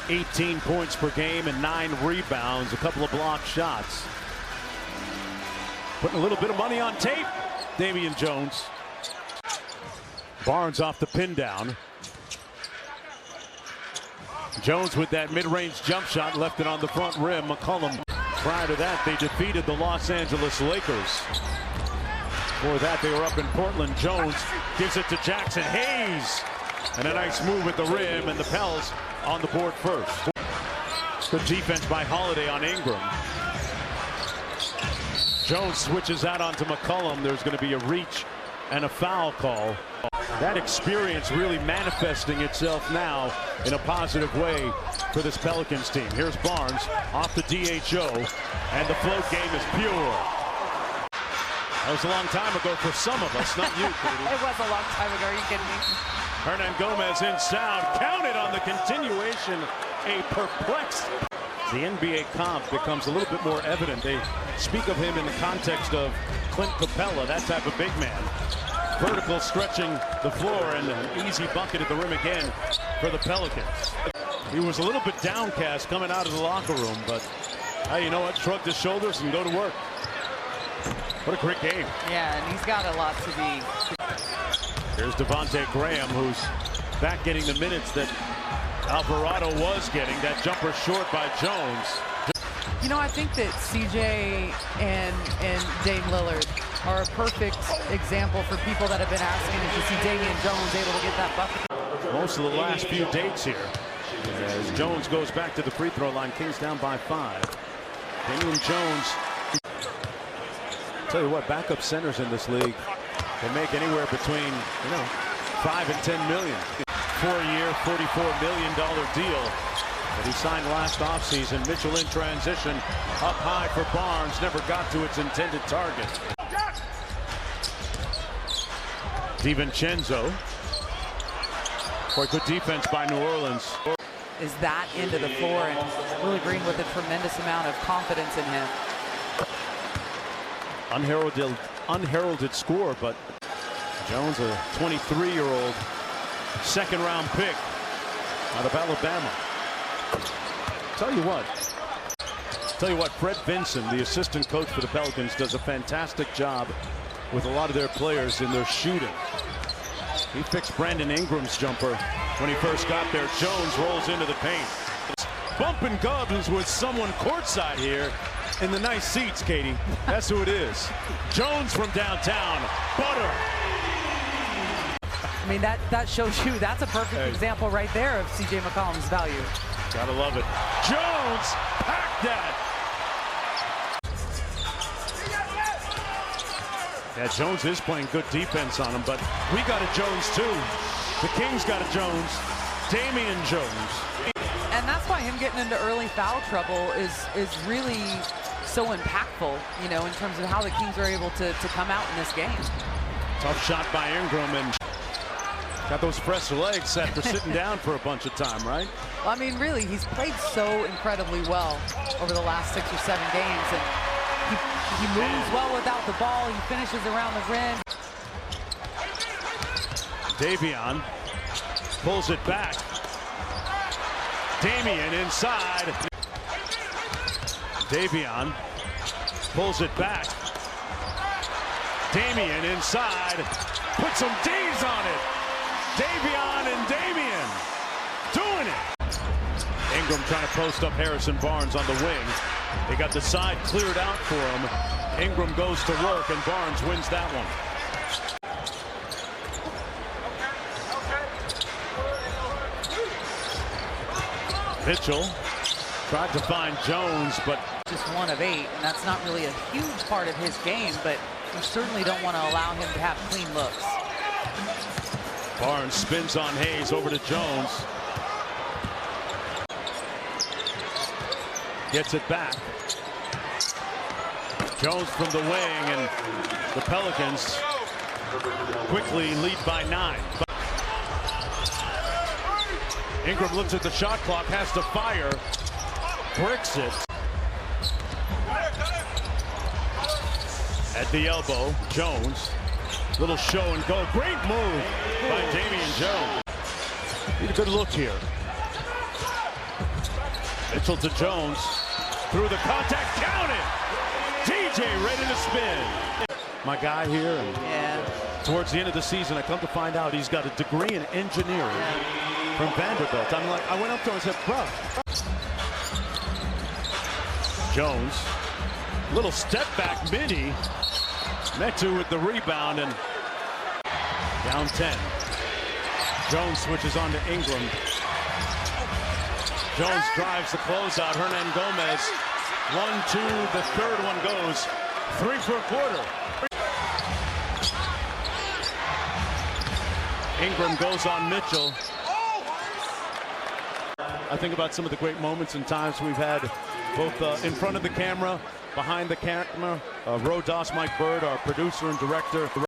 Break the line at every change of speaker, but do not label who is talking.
18 points per game and 9 rebounds, a couple of blocked shots. Putting a little bit of money on tape, Damian Jones. Barnes off the pin down. Jones with that mid-range jump shot, left it on the front rim. McCollum. Prior to that, they defeated the Los Angeles Lakers. Before that, they were up in Portland. Jones gives it to Jackson Hayes. And a nice move at the rim, and the Pels on the board first. Good defense by Holiday on Ingram. Jones switches out onto McCollum. There's going to be a reach and a foul call. That experience really manifesting itself now in a positive way for this Pelicans team. Here's Barnes off the DHO, and the float game is pure. That was a long time ago for some of us, not you, Katie.
It was a long time ago. Are you kidding me?
Hernan Gomez in sound, counted on the continuation, a perplexed. The NBA comp becomes a little bit more evident. They speak of him in the context of Clint Capella, that type of big man. Vertical stretching the floor, and an easy bucket at the rim again for the Pelicans. He was a little bit downcast coming out of the locker room, but hey, you know what? Shrugged his shoulders and go to work. What a great game.
Yeah, and he's got a lot to be.
Here's Devontae Graham, who's back getting the minutes that Alvarado was getting. That jumper short by Jones.
You know, I think that CJ and Dame Lillard are a perfect example for people that have been asking to see Damian Jones able to get that bucket.
Most of the last few dates here. As Jones goes back to the free throw line, Kings down by 5. Damian Jones. Tell you what, backup centers in this league can make anywhere between, 5 and 10 million. 4-year, $44 million deal that he signed last offseason. Mitchell in transition, up high for Barnes, never got to its intended target. DiVincenzo. Boy, good defense by New Orleans.
Is that into the floor, and Willie Green with a tremendous amount of confidence in him.
Unheralded score, but Jones, a 23-year-old second-round pick out of Alabama. Tell you what, Fred Vinson, the assistant coach for the Pelicans, does a fantastic job with a lot of their players in their shooting. He fixed Brandon Ingram's jumper when he first got there. Jones rolls into the paint. Bumping gobs with someone courtside here in the nice seats, Katie. That's who it is. Jones from downtown. Butter.
I mean, that shows you, that's a perfect example right there of CJ McCollum's value.
Gotta love it. Jones packed that. Yeah, Jones is playing good defense on him, but we got a Jones too. The Kings got a Jones. Damian Jones.
And that's why him getting into early foul trouble is really so impactful, in terms of how the Kings are able to come out in this game.
Tough shot by Ingram, and got those fresh legs set for sitting down for a bunch of time, right?
Well, I mean, really, he's played so incredibly well over the last 6 or 7 games, and he moves well without the ball. He finishes around the rim.
Davion pulls it back. Damian inside. Davion pulls it back. Damian inside. Put some D's on it. Davion and Damian doing it. Ingram trying to post up Harrison Barnes on the wing. They got the side cleared out for him. Ingram goes to work, and Barnes wins that one. Mitchell tried to find Jones, but
just 1 of 8, and that's not really a huge part of his game, but you certainly don't want to allow him to have clean looks.
Barnes spins on Hayes, over to Jones. Gets it back. Jones from the wing, and the Pelicans quickly lead by 9. Ingram looks at the shot clock, has to fire, bricks it. At the elbow, Jones, little show and go. Great move by Damian Jones. Need a good look here. Mitchell to Jones. Through the contact, count it! TJ ready to spin. My guy here, and towards the end of the season, I come to find out he's got a degree in engineering from Vanderbilt. I'm like, I went up to him and said, bro. Jones, little step back mini. Metu with the rebound and down 10. Jones switches on to Ingram. Jones drives the closeout. Hernan Gomez. 1-2. The third one goes. 3 for a quarter. Ingram goes on Mitchell. I think about some of the great moments and times we've had, both in front of the camera, behind the camera. Rodas Mike Bird, our producer and director.